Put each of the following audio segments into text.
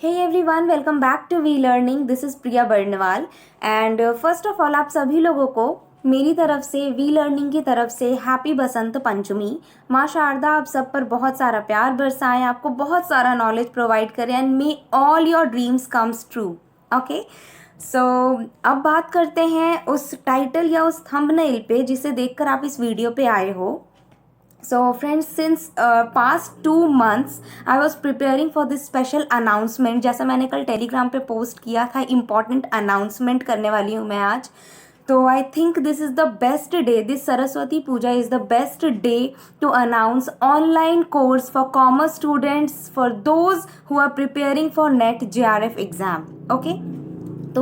Hey everyone, welcome back to We Learning. This is Priya Barnwal and first of all आप सभी लोगों को मेरी तरफ से वी लर्निंग की तरफ से हैप्पी बसंत पंचमी। माँ शारदा आप सब पर बहुत सारा प्यार बरसाएं, आपको बहुत सारा नॉलेज प्रोवाइड करें and may all your dreams comes true. Okay, so अब बात करते हैं उस टाइटल या उस थंबनेल पे जिसे देखकर आप इस वीडियो पे आए हो। So friends, since past 2 months I was preparing for this special announcement। जैसा मैंने कल टेलीग्राम पे पोस्ट किया था, इम्पॉर्टेंट अनाउंसमेंट करने वाली हूँ मैं आज। तो I think this is the best day, this Saraswati Puja is the best day to announce online course for commerce students, for those who are preparing for NET JRF exam. Okay, तो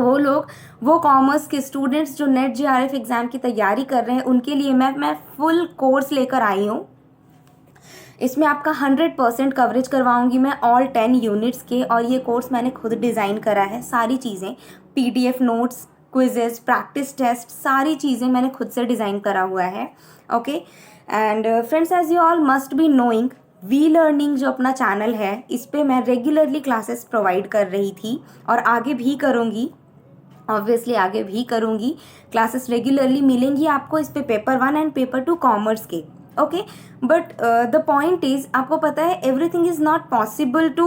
वो commerce के students जो net JRF exam की तैयारी कर रहे हैं उनके लिए मैं फुल कोर्स लेकर आई हूँ। इसमें आपका 100% कवरेज करवाऊंगी मैं ऑल 10 यूनिट्स के, और ये कोर्स मैंने खुद डिज़ाइन करा है। सारी चीज़ें, PDF notes, quizzes, practice test, सारी चीज़ें मैंने खुद से डिज़ाइन करा हुआ है। Okay, and friends, as you all must be knowing, we learning जो अपना चैनल है, इस पर मैं रेगुलरली क्लासेस प्रोवाइड कर रही थी और आगे भी करूँगी। ऑब्वियसली आगे भी करूँगी, क्लासेस रेगुलरली मिलेंगी आपको इस पे, पेपर 1 एंड पेपर 2 कॉमर्स के। Okay, but the point is, आपको पता है everything is not possible to,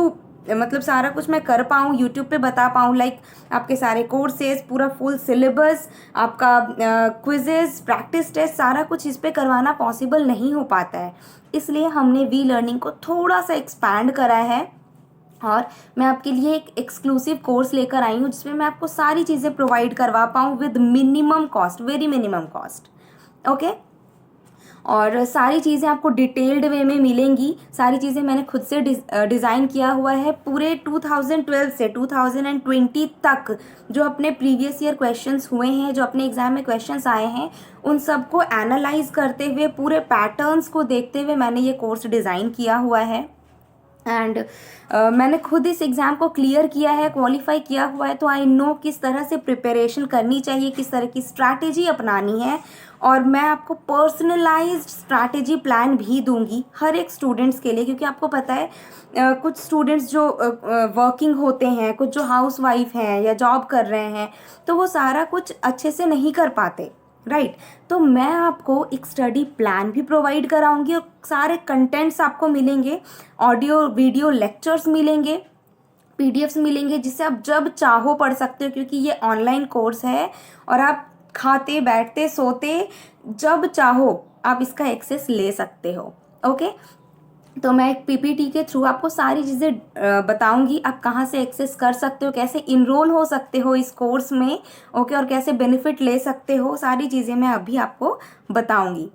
मतलब सारा कुछ मैं कर पाऊँ, यूट्यूब पे बता पाऊँ, लाइक आपके सारे कोर्सेज, पूरा फुल सिलेबस, आपका क्विजेज, प्रैक्टिस टेस्ट, सारा कुछ इस पे करवाना पॉसिबल नहीं हो पाता है। इसलिए हमने वी लर्निंग को थोड़ा सा एक्सपैंड करा है और मैं आपके लिए एक एक्सक्लूसिव कोर्स लेकर आई हूँ जिसमें मैं आपको सारी चीज़ें प्रोवाइड करवा पाऊँ with minimum cost, very minimum cost. Okay, और सारी चीज़ें आपको डिटेल्ड वे में मिलेंगी। सारी चीज़ें मैंने खुद से डिज़ाइन किया हुआ है। पूरे 2012 से 2020 तक जो अपने प्रीवियस ईयर क्वेश्चंस हुए हैं, जो अपने एग्ज़ाम में क्वेश्चंस आए हैं, उन सबको एनालाइज करते हुए, पूरे पैटर्न्स को देखते हुए मैंने ये कोर्स डिज़ाइन किया हुआ है। एंड मैंने खुद इस एग्ज़ाम को क्लियर किया है, क्वालिफाई किया हुआ है, तो आई नो किस तरह से प्रिपरेशन करनी चाहिए, किस तरह की स्ट्रैटेजी अपनानी है। और मैं आपको पर्सनलाइज्ड स्ट्रैटेजी प्लान भी दूंगी हर एक स्टूडेंट्स के लिए, क्योंकि आपको पता है कुछ स्टूडेंट्स जो वर्किंग होते हैं, कुछ जो हाउस वाइफ हैं या जॉब कर रहे हैं, तो वो सारा कुछ अच्छे से नहीं कर पाते, राइट। तो मैं आपको एक स्टडी प्लान भी प्रोवाइड कराऊंगी और सारे कंटेंट्स आपको मिलेंगे, ऑडियो वीडियो लेक्चर्स मिलेंगे, PDFs मिलेंगे, जिससे आप जब चाहो पढ़ सकते हो, क्योंकि ये ऑनलाइन कोर्स है और आप खाते बैठते सोते जब चाहो आप इसका एक्सेस ले सकते हो। ओके, तो मैं एक PPT के थ्रू आपको सारी चीज़ें बताऊंगी, आप कहाँ से एक्सेस कर सकते हो, कैसे इनरोल हो सकते हो इस कोर्स में। ओके, और कैसे बेनिफिट ले सकते हो, सारी चीज़ें मैं अभी आपको बताऊंगी।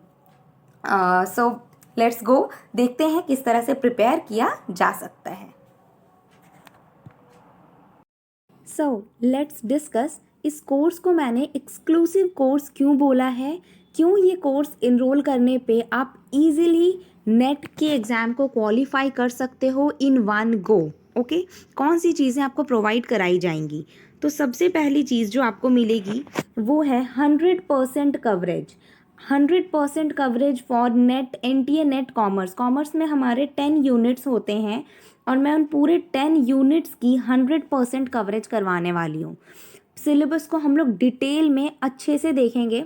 सो लेट्स गो, देखते हैं किस तरह से प्रिपेयर किया जा सकता है। सो लेट्स डिस्कस, इस कोर्स को मैंने एक्सक्लूसिव कोर्स क्यों बोला है, क्यों ये कोर्स इनरोल करने पे आप इजीली नेट के एग्ज़ाम को क्वालिफाई कर सकते हो इन वन गो। ओके, कौन सी चीज़ें आपको प्रोवाइड कराई जाएंगी। तो सबसे पहली चीज़ जो आपको मिलेगी वो है 100% coverage. 100% coverage for net, NTA net commerce. Commerce में हमारे 10 यूनिट्स होते हैं और मैं उन पूरे 10 यूनिट्स की 100% कवरेज करवाने वाली हूँ। सिलेबस को हम लोग डिटेल में अच्छे से देखेंगे।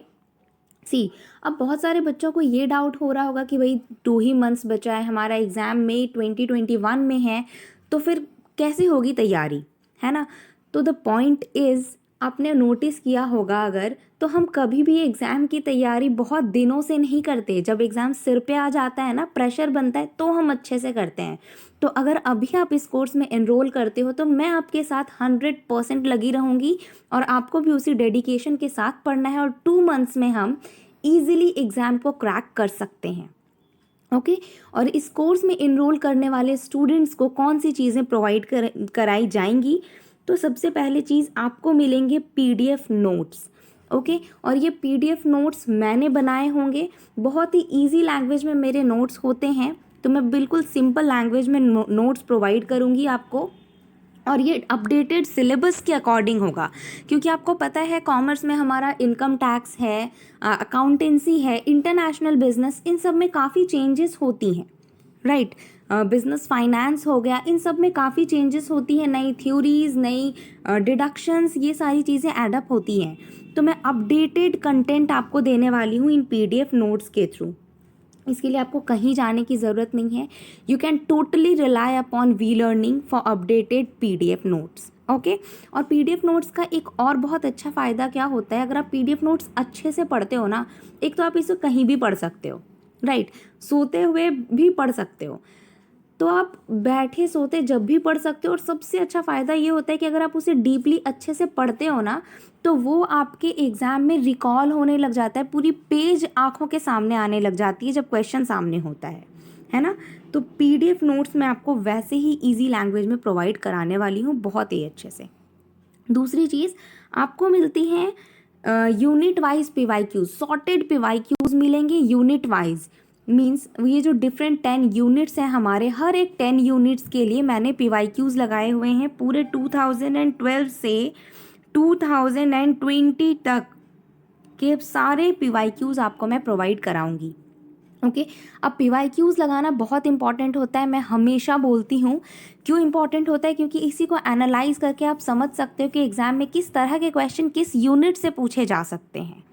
अब बहुत सारे बच्चों को ये डाउट हो रहा होगा कि भाई 2 ही मंथ्स बचा है, हमारा एग्ज़ाम मई 2021 में है, तो फिर कैसे होगी तैयारी, है ना। तो द पॉइंट इज़, आपने नोटिस किया होगा अगर, तो हम कभी भी एग्ज़ाम की तैयारी बहुत दिनों से नहीं करते। जब एग्ज़ाम सिर पे आ जाता है ना, प्रेशर बनता है, तो हम अच्छे से करते हैं। तो अगर अभी आप इस कोर्स में एनरोल करते हो तो मैं आपके साथ 100% लगी रहूँगी और आपको भी उसी डेडिकेशन के साथ पढ़ना है और 2 मंथ्स में हम ईजिली एग्ज़ाम को क्रैक कर सकते हैं। ओके, और इस कोर्स में इनरोल करने वाले स्टूडेंट्स को कौन सी चीज़ें प्रोवाइड कराई जाएंगी। तो सबसे पहले चीज़, आपको मिलेंगे PDF नोट्स। ओके, और ये PDF नोट्स मैंने बनाए होंगे, बहुत ही इजी लैंग्वेज में मेरे नोट्स होते हैं, तो मैं बिल्कुल सिंपल लैंग्वेज में नोट्स प्रोवाइड करूँगी आपको। और ये अपडेटेड सिलेबस के अकॉर्डिंग होगा, क्योंकि आपको पता है कॉमर्स में हमारा इनकम टैक्स है, अकाउंटेंसी है, इंटरनेशनल बिजनेस, इन सब में काफ़ी चेंजेस होती हैं, राइट। बिजनेस फाइनेंस हो गया, इन सब में काफ़ी चेंजेस होती है, नई थ्योरीज, नई डिडक्शंस, ये सारी चीज़ें एडअप होती हैं। तो मैं अपडेटेड कंटेंट आपको देने वाली हूँ इन पीडीएफ नोट्स के थ्रू। इसके लिए आपको कहीं जाने की ज़रूरत नहीं है। You can totally rely upon we learning for updated PDF notes. Okay, और पीडीएफ नोट्स का एक और बहुत अच्छा फ़ायदा क्या होता है, अगर आप पीडीएफ नोट्स अच्छे से पढ़ते हो ना, एक तो आप इसे कहीं भी पढ़ सकते हो, राइट, सोते हुए भी पढ़ सकते हो, तो आप बैठे सोते जब भी पढ़ सकते हो। और सबसे अच्छा फ़ायदा ये होता है कि अगर आप उसे डीपली अच्छे से पढ़ते हो ना, तो वो आपके एग्ज़ाम में रिकॉल होने लग जाता है, पूरी पेज आंखों के सामने आने लग जाती है जब क्वेश्चन सामने होता है ना। तो पीडीएफ नोट्स मैं आपको वैसे ही इजी लैंग्वेज में प्रोवाइड कराने वाली हूँ, बहुत ही अच्छे से। दूसरी चीज़, आपको मिलती हैं unit wise PYQs, sorted PYQs मिलेंगे यूनिट वाइज। मीन्स ये जो डिफरेंट 10 यूनिट्स हैं हमारे, हर एक 10 यूनिट्स के लिए मैंने पीवाईक्यूज लगाए हुए हैं। पूरे 2012 से 2020 तक के सारे पीवाईक्यूज आपको मैं प्रोवाइड कराऊंगी। ओके, अब पीवाईक्यूज लगाना बहुत इंपॉर्टेंट होता है, मैं हमेशा बोलती हूँ। क्यों इंपॉर्टेंट होता है? क्योंकि इसी को एनालाइज करके आप समझ सकते हो कि एग्जाम में किस तरह के क्वेश्चन किस यूनिट से पूछे जा सकते हैं,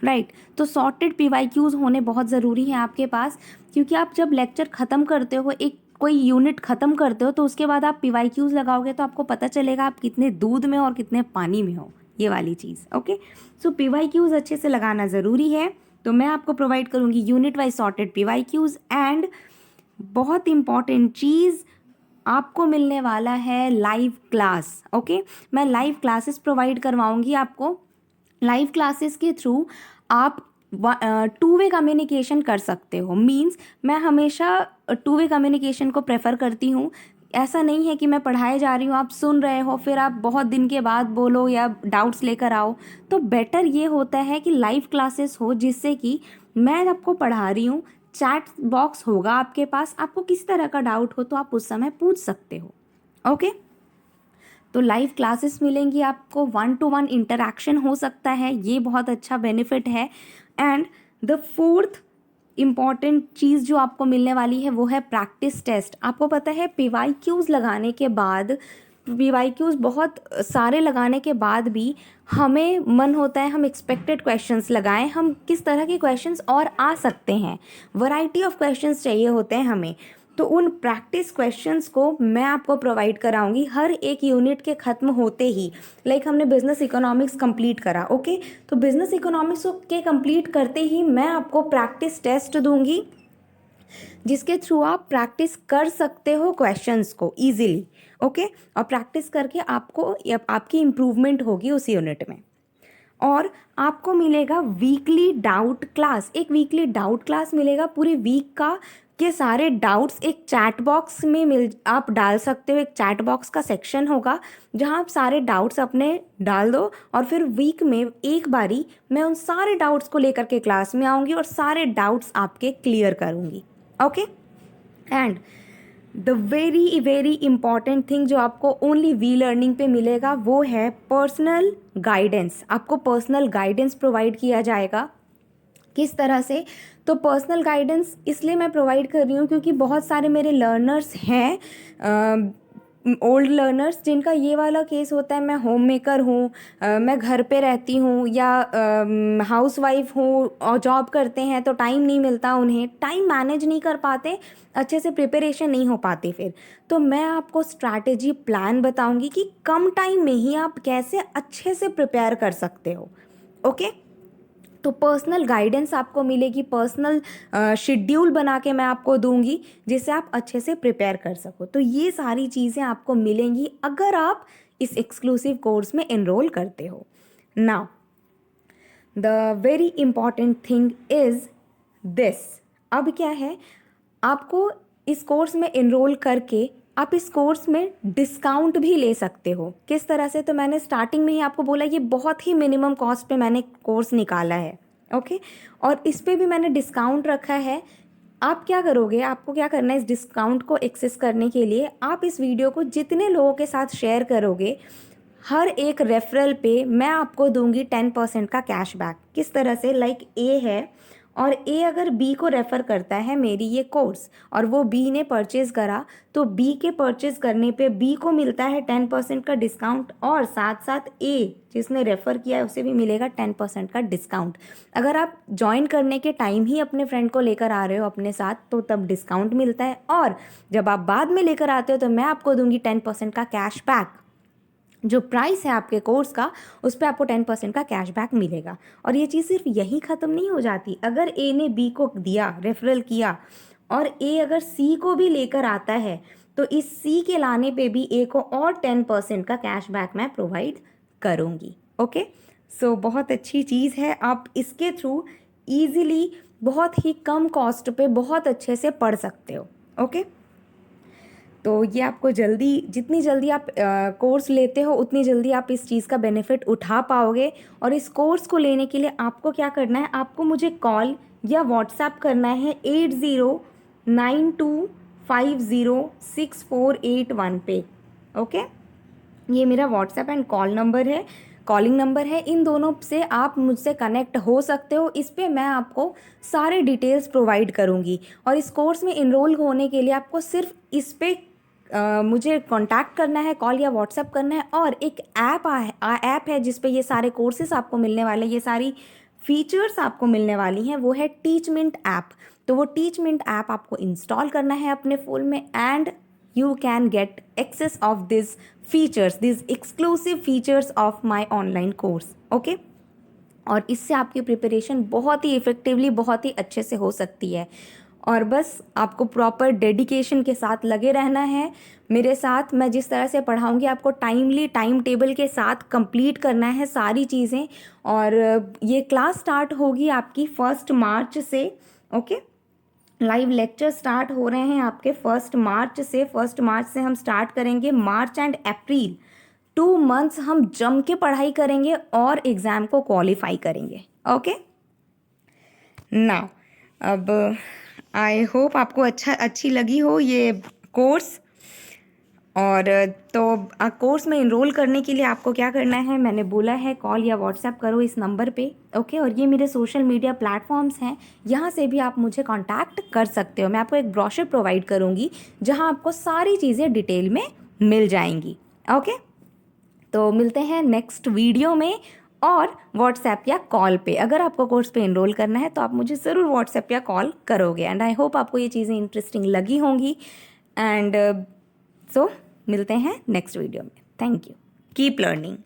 राइट। तो सॉर्टेड पीवाईक्यूज होने बहुत ज़रूरी है आपके पास, क्योंकि आप जब लेक्चर ख़त्म करते हो, एक कोई यूनिट ख़त्म करते हो, तो उसके बाद आप पीवाईक्यूज लगाओगे तो आपको पता चलेगा आप कितने दूध में और कितने पानी में हो, ये वाली चीज़। ओके, सो पीवाईक्यूज अच्छे से लगाना ज़रूरी है। तो मैं आपको प्रोवाइड करूँगी unit wise sorted PYQs. And बहुत इंपॉर्टेंट चीज़, आपको मिलने वाला है लाइव क्लास। ओके, मैं लाइव क्लासेस प्रोवाइड करवाऊँगी आपको। लाइव क्लासेस के थ्रू आप टू वे कम्युनिकेशन कर सकते हो। मीन्स मैं हमेशा टू वे कम्युनिकेशन को प्रेफर करती हूँ। ऐसा नहीं है कि मैं पढ़ाए जा रही हूँ, आप सुन रहे हो, फिर आप बहुत दिन के बाद बोलो या डाउट्स लेकर आओ। तो बेटर ये होता है कि लाइव क्लासेस हो, जिससे कि मैं आपको पढ़ा रही हूँ, चैट बॉक्स होगा आपके पास, आपको किस तरह का डाउट हो तो आप उस समय पूछ सकते हो। ओके, तो लाइव क्लासेस मिलेंगी आपको, 1-to-1 इंटरेक्शन हो सकता है, ये बहुत अच्छा बेनिफिट है। एंड द फोर्थ इम्पॉर्टेंट चीज़ जो आपको मिलने वाली है वो है प्रैक्टिस टेस्ट। आपको पता है पीवाईक्यूज लगाने के बाद, पीवाईक्यूज बहुत सारे लगाने के बाद भी हमें मन होता है हम एक्सपेक्टेड क्वेश्चंस लगाएं, हम किस तरह के क्वेश्चंस और आ सकते हैं, वैरायटी ऑफ क्वेश्चंस चाहिए होते हैं हमें। तो उन प्रैक्टिस क्वेश्चंस को मैं आपको प्रोवाइड कराऊंगी हर एक यूनिट के ख़त्म होते ही। लाइक हमने बिजनेस इकोनॉमिक्स कंप्लीट करा, ओके, तो बिजनेस इकोनॉमिक्स के कंप्लीट करते ही मैं आपको प्रैक्टिस टेस्ट दूंगी, जिसके थ्रू आप प्रैक्टिस कर सकते हो क्वेश्चंस को इजीली। ओके, और प्रैक्टिस करके आपको आपकी इम्प्रूवमेंट होगी उस यूनिट में। और आपको मिलेगा वीकली डाउट क्लास, एक वीकली डाउट क्लास मिलेगा, पूरे वीक का के सारे डाउट्स एक चैट बॉक्स में आप डाल सकते हो। एक चैट बॉक्स का सेक्शन होगा जहां आप सारे डाउट्स अपने डाल दो, और फिर वीक में एक बारी मैं उन सारे डाउट्स को लेकर के क्लास में आऊँगी और सारे डाउट्स आपके क्लियर करूँगी। Okay, and the very very important thing जो आपको ओनली वी लर्निंग पे मिलेगा वो है पर्सनल गाइडेंस। आपको पर्सनल गाइडेंस प्रोवाइड किया जाएगा। किस तरह से? तो पर्सनल गाइडेंस इसलिए मैं प्रोवाइड कर रही हूँ क्योंकि बहुत सारे मेरे लर्नर्स हैं, ओल्ड लर्नर्स, जिनका ये वाला केस होता है, मैं होम मेकर हूँ, मैं घर पे रहती हूँ, या हाउस वाइफ हूँ और जॉब करते हैं, तो टाइम नहीं मिलता, उन्हें टाइम मैनेज नहीं कर पाते, अच्छे से प्रिपरेशन नहीं हो पाती फिर। तो मैं आपको स्ट्रैटेजी प्लान बताऊंगी कि कम टाइम में ही आप कैसे अच्छे से प्रिपेयर कर सकते हो। ओके, तो पर्सनल गाइडेंस आपको मिलेगी, पर्सनल शेड्यूल बना के मैं आपको दूंगी जिससे आप अच्छे से प्रिपेयर कर सको। तो ये सारी चीज़ें आपको मिलेंगी अगर आप इस एक्सक्लूसिव कोर्स में एनरोल करते हो। Now the very important thing is this. अब क्या है, आपको इस कोर्स में एनरोल करके आप इस कोर्स में डिस्काउंट भी ले सकते हो। किस तरह से? तो मैंने स्टार्टिंग में ही आपको बोला ये बहुत ही मिनिमम कॉस्ट पे मैंने कोर्स निकाला है। ओके, और इस पे भी मैंने डिस्काउंट रखा है। आप क्या करोगे, आपको क्या करना है, इस डिस्काउंट को एक्सेस करने के लिए आप इस वीडियो को जितने लोगों के साथ शेयर करोगे, हर एक रेफरल पे मैं आपको दूंगी 10% का कैशबैक। किस तरह से? लाइक ए है, और ए अगर बी को रेफ़र करता है मेरी ये कोर्स और वो बी ने परचेज़ करा, तो बी के परचेज़ करने पे बी को मिलता है 10% का डिस्काउंट और साथ साथ ए जिसने रेफ़र किया है उसे भी मिलेगा 10% का डिस्काउंट। अगर आप ज्वाइन करने के टाइम ही अपने फ्रेंड को लेकर आ रहे हो अपने साथ तो तब डिस्काउंट मिलता है, और जब आप बाद में लेकर आते हो तो मैं आपको दूंगी 10% का कैशबैक। जो प्राइस है आपके कोर्स का उस पर आपको 10% का कैशबैक मिलेगा। और ये चीज़ सिर्फ यहीं ख़त्म नहीं हो जाती। अगर ए ने बी को दिया, रेफरल किया, और ए अगर सी को भी लेकर आता है तो इस सी के लाने पे भी ए को और 10% का कैशबैक मैं प्रोवाइड करूँगी। ओके, सो बहुत अच्छी चीज़ है। आप इसके थ्रू ईज़िली बहुत ही कम कॉस्ट पे बहुत अच्छे से पढ़ सकते हो। ओके, तो ये आपको जितनी जल्दी आप कोर्स लेते हो उतनी जल्दी आप इस चीज़ का बेनिफिट उठा पाओगे। और इस कोर्स को लेने के लिए आपको क्या करना है, आपको मुझे कॉल या व्हाट्सएप करना है 8092506481 पे। ओके, ये मेरा व्हाट्सएप एंड कॉलिंग नंबर है। इन दोनों से आप मुझसे कनेक्ट हो सकते हो। इस पे मैं आपको सारे डिटेल्स प्रोवाइड करूँगी। और इस कोर्स में इनरोल होने के लिए आपको सिर्फ इस पे मुझे कांटेक्ट करना है, कॉल या व्हाट्सएप करना है। और एक ऐप है जिस पे ये सारे कोर्सेस आपको मिलने वाले, ये सारी फीचर्स आपको मिलने वाली हैं, वो है टीचमिंट ऐप। तो वो टीचमिंट ऐप आपको इंस्टॉल करना है अपने फ़ोन में and you can get access of these features, these exclusive features of my online course. Okay, और इससे आपकी प्रिपरेशन बहुत ही इफ़ेक्टिवली, बहुत ही अच्छे से हो सकती है। और बस आपको प्रॉपर डेडिकेशन के साथ लगे रहना है मेरे साथ। मैं जिस तरह से पढ़ाऊँगी आपको टाइमली, टाइम टेबल के साथ कंप्लीट करना है सारी चीज़ें। और ये क्लास स्टार्ट होगी आपकी 1 मार्च से। ओके, लाइव लेक्चर स्टार्ट हो रहे हैं आपके 1 मार्च से। 1 मार्च से हम स्टार्ट करेंगे। मार्च एंड अप्रैल 2 मंथ्स हम जम के पढ़ाई करेंगे और एग्ज़ाम को क्वालिफाई करेंगे। ओके, नाउ अब आई होप आपको अच्छी लगी हो ये कोर्स। और तो कोर्स में इनरोल करने के लिए आपको क्या करना है, मैंने बोला है कॉल या व्हाट्सएप करो इस नंबर पे। ओके, और ये मेरे सोशल मीडिया प्लेटफॉर्म्स हैं, यहाँ से भी आप मुझे कांटेक्ट कर सकते हो। मैं आपको एक ब्रोशर प्रोवाइड करूँगी जहाँ आपको सारी चीज़ें डिटेल में मिल जाएंगी। ओके, तो मिलते हैं नेक्स्ट वीडियो में। और व्हाट्सएप या कॉल पे अगर आपको कोर्स पे इनरोल करना है तो आप मुझे ज़रूर व्हाट्सएप या कॉल करोगे। एंड आई होप आपको ये चीज़ें इंटरेस्टिंग लगी होंगी। एंड सो मिलते हैं नेक्स्ट वीडियो में। Thank you, keep learning.